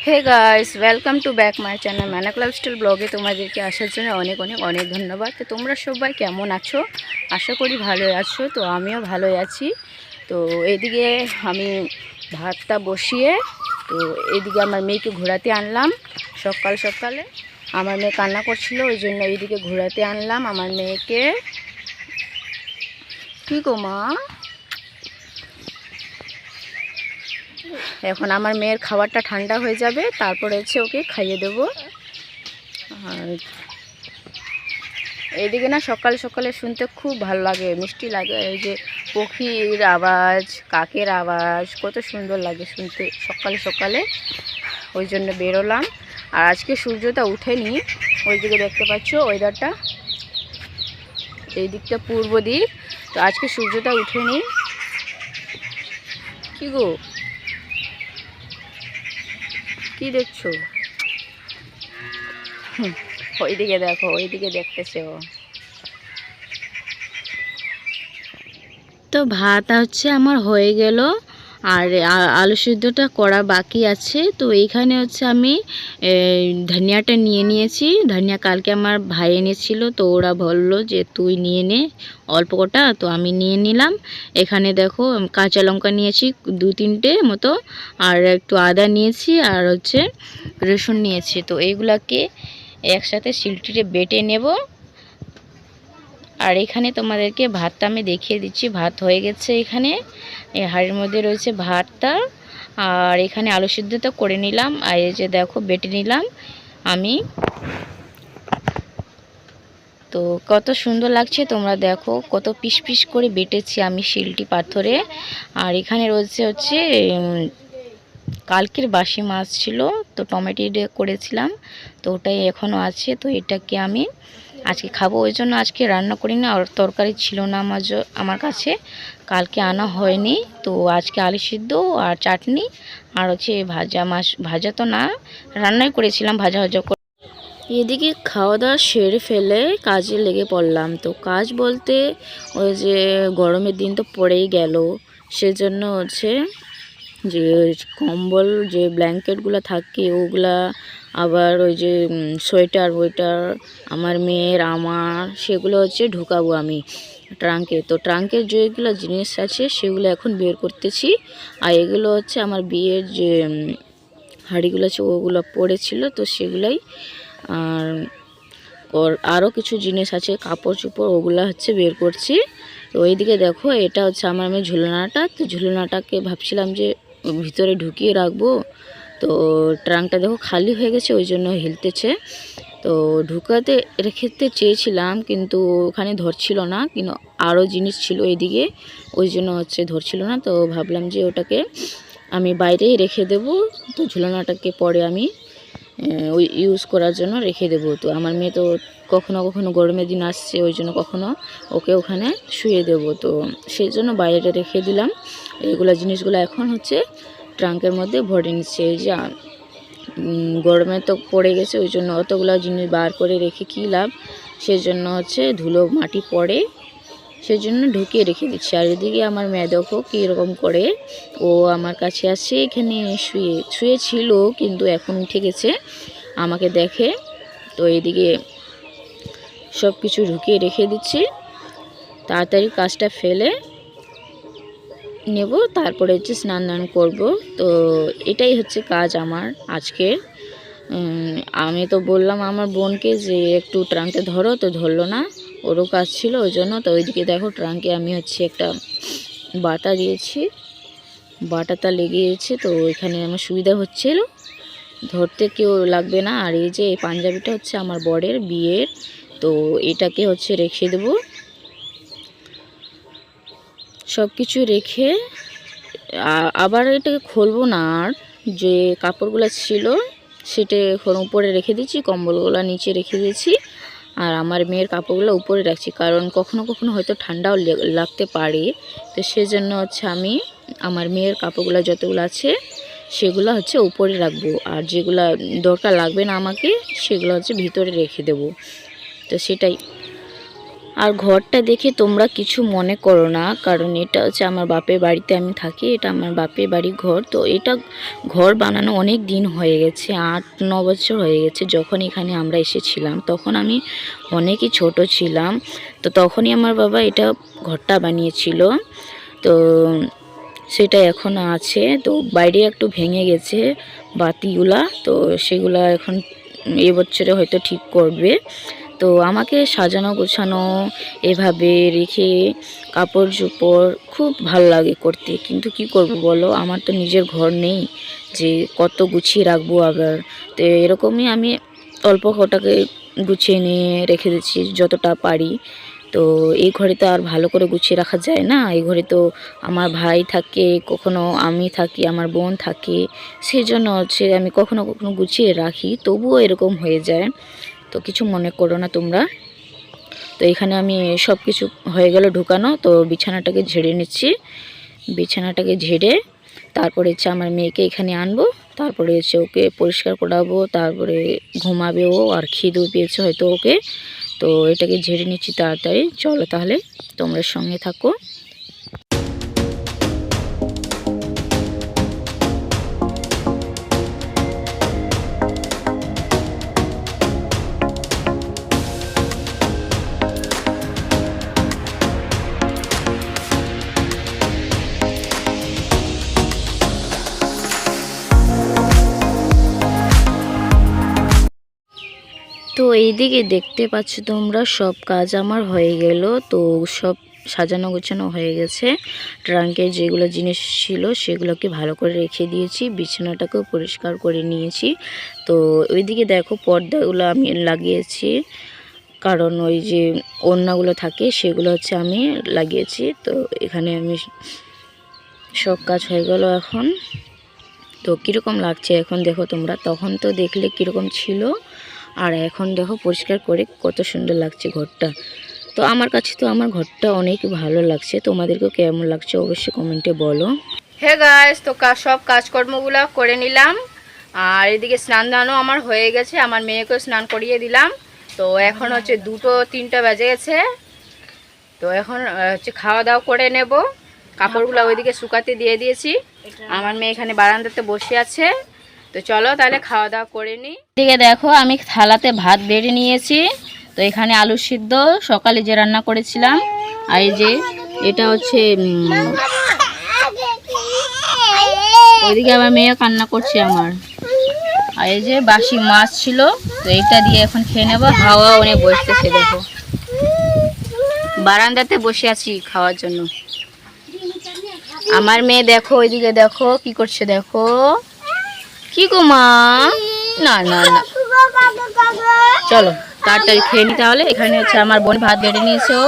Hey guys, welcome to back my channel ম্যানাক lifestyle ব্লগে তোমাদেরকে আসার জন্য অনেক অনেক অনেক ধন্যবাদ। তো তোমরা সবাই কেমন আছো? আশা করি ভালোই আছো। তো আমিও ভালোই আছি। তো এইদিকে আমি ভাতটা বসিয়ে তো এইদিকে আমার মেয়েকে ঘোরাতে আনলাম। সকাল সকালে আমার মেয়ে কান্না করছিল, ওই জন্য এইদিকে ঘোরাতে আনলাম আমার মেয়েকে। কী গো মা, এখন আমার মেয়ের খাবারটা ঠান্ডা হয়ে যাবে, তারপরে হচ্ছে ওকে খাইয়ে দেবো। আর এইদিকে না সকাল সকালে শুনতে খুব ভালো লাগে, মিষ্টি লাগে। এই যে পক্ষীর আওয়াজ, কাকের আওয়াজ কত সুন্দর লাগে শুনতে সকালে সকালে, ওই জন্য বেরোলাম। আর আজকে সূর্যটা উঠেনি, ওই দিকে দেখতে পাচ্ছ ওয়েদারটা, এই দিকটা পূর্ব দিক। তো আজকে সূর্যটা উঠেনি। কি গো, কি দেখছো? ওইদিকে দেখো, ওইদিকে দেখতেছে ও। তো ভাত হচ্ছে আমার হয়ে গেল, আর আলু সিদ্ধটা করা বাকি আছে। তো এইখানে হচ্ছে আমি ধনিয়াটা নিয়ে নিয়েছি। ধনিয়া কালকে আমার ভাই এনেছিল, তো ওরা বললো যে তুই নিয়ে নে অল্প কটা, তো আমি নিয়ে নিলাম। এখানে দেখো কাঁচা লঙ্কা নিয়েছি 2-3টে মতো, আর একটু আদা নিয়েছি, আর হচ্ছে রসুন নিয়েছি। তো এইগুলাকে একসাথে শিলটিতে বেটে নেব। আর এখানে তোমাদেরকে ভাতটা আমি দেখিয়ে দিচ্ছি। ভাত হয়ে গেছে, এখানে এই হাঁড়ির মধ্যে রয়েছে ভাতটা। আর এখানে আলু সিদ্ধটা করে নিলাম, আর এই যে দেখো বেটে নিলাম আমি। তো কত সুন্দর লাগছে, তোমরা দেখো কত পিস পিস করে বেটেছি আমি শিলটি পাথরে। আর এখানে রয়েছে হচ্ছে কালকের বাসি মাছ ছিল, তো টমেটো দিয়ে করেছিলাম, তো ওটাই এখনও আছে। তো এটাকে আমি আজকে খাবো, ওই জন্য আজকে রান্না করি না। আর তরকারি ছিল না আমার কাছে, কালকে আনা হয়নি। তো আজকে আলু সিদ্ধ আর চাটনি, আর হচ্ছে ভাজা মাছ, ভাজা তো না রান্নাই করেছিলাম, ভাজা ভাজা করে। এদিকে খাওয়া দাওয়া সেরে ফেলে কাজে লেগে পড়লাম। তো কাজ বলতে ওই যে গরমের দিন তো পড়েই গেল, সেজন্য হচ্ছে যে কম্বল, যে ব্ল্যাঙ্কেটগুলো থাকে ওগুলা, আবার ওই যে সোয়েটার ওয়েটার আমার মেয়ের আমার, সেগুলো হচ্ছে ঢুকাবো আমি ট্রাঙ্কে। তো ট্রাঙ্কের যেগুলো জিনিস আছে সেগুলো এখন বের করতেছি। আর এগুলো হচ্ছে আমার বিয়ের যে হাঁড়িগুলো আছে ওগুলো পড়েছিল, তো সেগুলাই। আর ওর আরও কিছু জিনিস আছে, কাপড় চোপড়, ওগুলো হচ্ছে বের করছি। তো ওইদিকে দেখো এটা হচ্ছে আমার মেয়ে ঝুলনাটা। তো ঝুলনাটাকে ভাবছিলাম যে ভিতরে ঢুকিয়ে রাখবো, তো ট্রাঙ্কটা দেখো খালি হয়ে গেছে, ওই জন্য হিলতেছে। তো ঢুকাতে রেখেতে চেয়েছিলাম, কিন্তু ওখানে ধরছিল না, কিন্তু আরও জিনিস ছিল এদিকে, ওই জন্য হচ্ছে ধরছিল না। তো ভাবলাম যে ওটাকে আমি বাইরেই রেখে দেব। তো ঝুলনাটাকে পরে আমি ওই ইউজ করার জন্য রেখে দেবো। তো আমার মেয়ে তো কখনো কখনো গরমের দিন আসছে, ওই জন্য কখনো ওকে ওখানে শুয়ে দেবো, তো সেই জন্য বাইরে রেখে দিলাম। এগুলো জিনিসগুলো এখন হচ্ছে ট্রাঙ্কের মধ্যে ভরে নিচ্ছে। এই যে গরমে তো পড়ে গেছে, ওই জন্য অতগুলো জিনিস বার করে রেখে কী লাভ, সেই জন্য হচ্ছে ধুলো মাটি পড়ে, সেই জন্য ঢুকিয়ে রেখে দিচ্ছি। আর এদিকে আমার মেয়ে দেখো কীরকম করে ও আমার কাছে আসছে, এখানে শুয়েছিল, কিন্তু এখন উঠে গেছে আমাকে দেখে। তো এদিকে সব কিছু ঢুকিয়ে রেখে দিচ্ছি, তাড়াতাড়ি কাজটা ফেলে নেব, তারপরে হচ্ছে স্নান দান করবো। তো এটাই হচ্ছে কাজ আমার আজকের। আমি তো বললাম আমার বোনকে যে একটু ট্রাঙ্কে ধরো, তো ধরলো না, ওরও কাজ ছিল ওই জন্য। তো ওইদিকে দেখো ট্রাঙ্কে আমি হচ্ছে একটা বাটা দিয়েছি, বাটাটা লেগেছে, তো এখানে আমার সুবিধা হচ্ছিল, ধরতে কেউ লাগবে না। আর এই যে এই পাঞ্জাবিটা হচ্ছে আমার বরের বিয়ের, তো এটাকে হচ্ছে রেখে দেব। সব কিছু রেখে আবার এটাকে খুলবো না। আর যে কাপড়গুলো ছিল সেটা এখন উপরে রেখে দিচ্ছি, কম্বলগুলো নিচে রেখে দিয়েছি, আর আমার মেয়ের কাপড়গুলো উপরে রাখছি, কারণ কখনো কখনো হয়তো ঠান্ডাও লাগতে পারে। তো সেজন্য হচ্ছে আমি আমার মেয়ের কাপড়গুলো যতগুলো আছে সেগুলো হচ্ছে উপরে রাখবো, আর যেগুলো দরকার লাগবে না আমাকে সেগুলো হচ্ছে ভিতরে রেখে দেব। তো সেটাই। আর ঘরটা দেখে তোমরা কিছু মনে করো না, কারণ এটা হচ্ছে আমার বাপের বাড়িতে আমি থাকি, এটা আমার বাপের বাড়ির ঘর। তো এটা ঘর বানানো অনেক দিন হয়ে গেছে, 8-9 বছর হয়ে গেছে। যখন এখানে আমরা এসেছিলাম তখন আমি অনেকই ছোট ছিলাম, তো তখনই আমার বাবা এটা ঘরটা বানিয়েছিল। তো সেটা এখন আছে, তো বাইরে একটু ভেঙে গেছে বাতিগুলা, তো সেগুলা এখন এবছরে হয়তো ঠিক করবে। তো আমাকে সাজানো গোছানো এভাবে রেখে কাপড় চোপড় খুব ভালো লাগে করতে, কিন্তু কি করব বলো, আমার তো নিজের ঘর নেই যে কত গুছিয়ে রাখবো আবার। তো এরকমই আমি অল্প কটাকে গুছিয়ে নিয়ে রেখে দিচ্ছি যতটা পারি। তো এই ঘরে তো আর ভালো করে গুছিয়ে রাখা যায় না, এই ঘরে তো আমার ভাই থাকে, কখনো আমি থাকি, আমার বোন থাকে, সেই জন্য হচ্ছে আমি কখনো কখনো গুছিয়ে রাখি, তবুও এরকম হয়ে যায়। তো কিছু মনে করো না তোমরা। তো এখানে আমি সব কিছু হয়ে গেল ঢুকানো, তো বিছানাটাকে ঝেড়ে নিচ্ছি। বিছানাটাকে ঝেড়ে তারপরে হচ্ছে আমার মেয়েকে এখানে আনবো, তারপরে হচ্ছে ওকে পরিষ্কার করাবো, তারপরে ঘুমাবে ও, আর খিদেও পেয়েছে হয়তো ওকে। তো এটাকে ঝেড়ে নিচ্ছি তাড়াতাড়ি। চলো তাহলে তোমরা সঙ্গে থাকো। তো এইদিকে দেখতে পাচ্ছ তোমরা সব কাজ আমার হয়ে গেল, তো সব সাজানো গোছানো হয়ে গেছে। ট্রাঙ্কে যেগুলো জিনিস ছিল সেগুলোকে ভালো করে রেখে দিয়েছি, বিছানাটাকেও পরিষ্কার করে নিয়েছি। তো ওইদিকে দেখো পর্দাগুলো আমি লাগিয়েছি, কারণ ওই যে ওড়নাগুলো থাকে সেগুলো হচ্ছে আমি লাগিয়েছি। তো এখানে আমি সব কাজ হয়ে গেল এখন। তো কীরকম লাগছে এখন দেখো তোমরা, তখন তো দেখলে কীরকম ছিল, আর এখন দেখো পরিষ্কার করে কত সুন্দর লাগছে ঘরটা। তো আমার কাছে তো আমার ঘরটা অনেক ভালো লাগছে, তোমাদেরকেও কেমন লাগছে অবশ্যই কমেন্টে বলো। হে গাইস, তো সব কাজকর্মগুলো করে নিলাম, আর এদিকে স্নান দানও আমার হয়ে গেছে, আমার মেয়েকেও স্নান করিয়ে দিলাম। তো এখন হচ্ছে 2-3টা বেজে গেছে। তো এখন হচ্ছে খাওয়া দাওয়া করে নেব। কাপড়গুলো ওইদিকে শুকাতে দিয়ে দিয়েছি, আমার মেয়ে এখানে বারান্দাতে বসে আছে। তো চলো তাহলে খাওয়া দাওয়া করে নিই। এদিকে দেখো আমি থালাতে ভাত বেড়ে নিয়েছি, তো এখানে আলু সিদ্ধ সকালে যে রান্না করেছিলাম, আর এই যে এটা হচ্ছে ওইদিকে আমার মেয়ে কান্না করছে আমার, আর এই যে বাসি মাছ ছিল, তো এটা দিয়ে এখন খেয়ে নেবো। হাওয়া অনেক বসতেছে, দেখো বারান্দাতে বসে আছি খাওয়ার জন্য। আমার মেয়ে দেখো ওইদিকে দেখো কি করছে, দেখো কি গো মা, না না না, চলো তাড়াতাড়ি খেয়ে নি তাহলে। এখানে হচ্ছে আমার বোন ভাত বেড়ে নিয়েছে, ও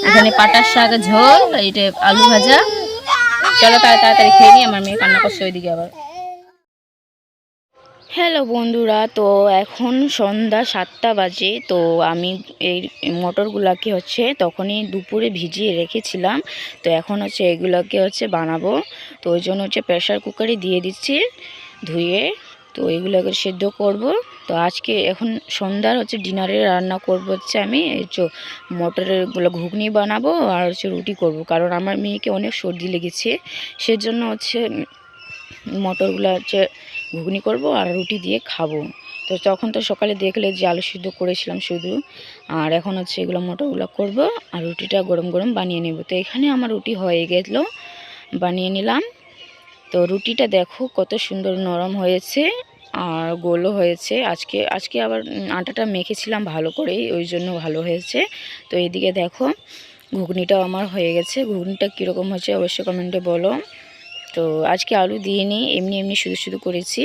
এখানে পাটার শাক ঝোল, এইটা আলু ভাজা। চলো তাড়াতাড়ি খেয়ে নি, আমার মেয়ে কান্না করছে ওইদিকে আবার। হ্যালো বন্ধুরা, তো এখন সন্ধ্যা 7টা বাজে। তো আমি এই মটরগুলোকে হচ্ছে তখনই দুপুরে ভিজিয়ে রেখেছিলাম, তো এখন হচ্ছে এগুলোকে হচ্ছে বানাবো। তো ওই জন্য হচ্ছে প্রেশার কুকারে দিয়ে দিচ্ছি ধুয়ে, তো এগুলোকে সেদ্ধ করব। তো আজকে এখন সন্ধ্যার হচ্ছে ডিনারে রান্না করব হচ্ছে আমি এই মটরেরগুলো ঘুগনি বানাবো, আর হচ্ছে রুটি করব, কারণ আমার মেয়েকে অনেক সর্দি লেগেছে, সেজন্য হচ্ছে মটরগুলো হচ্ছে ঘুগনি করব আর রুটি দিয়ে খাবো। তো তখন তো সকালে দেখলে যে আলু সিদ্ধ করেছিলাম শুধু, আর এখন হচ্ছে এগুলো মটরগুলো করব আর রুটিটা গরম গরম বানিয়ে নেব। তো এখানে আমার রুটি হয়ে গেল, বানিয়ে নিলাম। তো রুটিটা দেখো কত সুন্দর নরম হয়েছে আর গোলও হয়েছে। আজকে আবার আটাটা মেখেছিলাম ভালো করে, ওই জন্য ভালো হয়েছে। তো এইদিকে দেখো ঘুগনিটাও আমার হয়ে গেছে। ঘুগনিটা কীরকম হয়েছে অবশ্যই কমেন্টে বলো। তো আজকে আলু দিইনি, এমনি এমনি শুধু শুধু করেছি।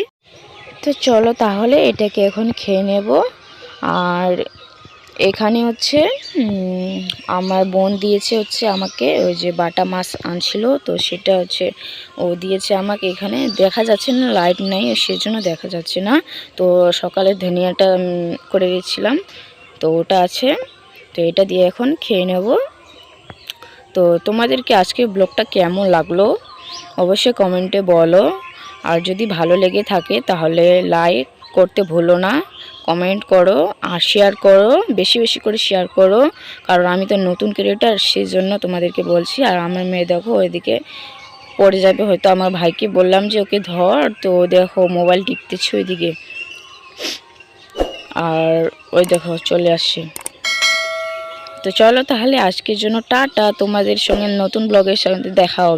তো চলো তাহলে এটাকে এখন খেয়ে নেব। আর এখানে হচ্ছে আমার বোন দিয়েছে হচ্ছে আমাকে ওই যে বাটা মাছ আনছিল, তো সেটা হচ্ছে ও দিয়েছে আমাকে। এখানে দেখা যাচ্ছে না, লাইট নাই সেজন্য দেখা যাচ্ছে না। তো সকালে ধনিয়াটা করে দিয়েছিলাম, তো ওটা আছে। তো এটা দিয়ে এখন খেয়ে নেব। তো তোমাদেরকে আজকে ব্লগটা কেমন লাগলো অবশ্যই কমেন্টে বলো, আর যদি ভালো লেগে থাকে তাহলে লাইক করতে ভুলো না, কমেন্ট করো আর শেয়ার করো, বেশি বেশি করে শেয়ার করো, কারণ আমি তো নতুন ক্রিয়েটার, সেই জন্য তোমাদেরকে বলছি। আর আমার মেয়ে দেখো ওইদিকে পড়ে যাবে হয়তো, আমার ভাইকে বললাম যে ওকে ধর, তো দেখো মোবাইল টিপতেছে ওইদিকে, আর ওই দেখো চলে আসছে। তো চলো তাহলে আজকের জন্য টাটা, তোমাদের সঙ্গে নতুন ব্লগের সঙ্গে দেখা হবে।